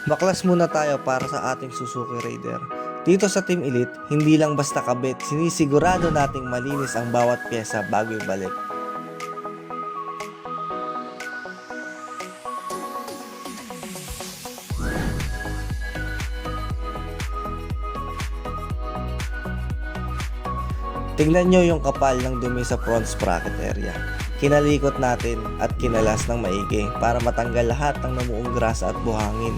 Baklas muna tayo para sa ating Suzuki Raider. Dito sa Team Elite, hindi lang basta kabit, sinisigurado nating malinis ang bawat pyesa bago ibalik. Tingnan nyo yung kapal ng dumi sa front sprocket area. Kinalikot natin at kinalas ng maigi para matanggal lahat ng namuong grasa at buhangin.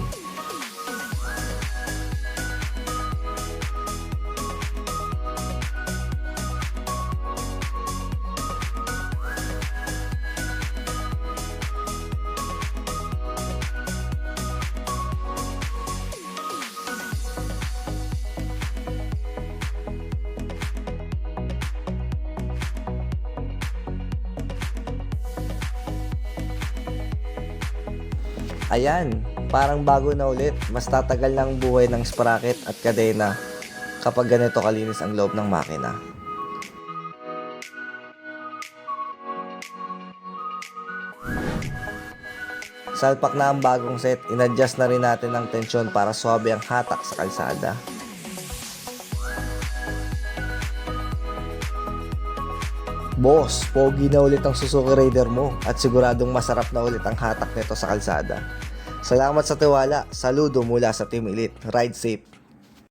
Ayan, parang bago na ulit. Mas tatagal ng buhay ng sprocket at kadena kapag ganito kalinis ang loob ng makina. Salpak na ang bagong set, inadjust na rin natin ang tensyon para swabe ang hatak sa kalsada. Boss, pogi na ulit ang Suzuki Raider mo at siguradong masarap na ulit ang hatak nito sa kalsada. Salamat sa tiwala. Saludo mula sa Team Elite. Ride safe.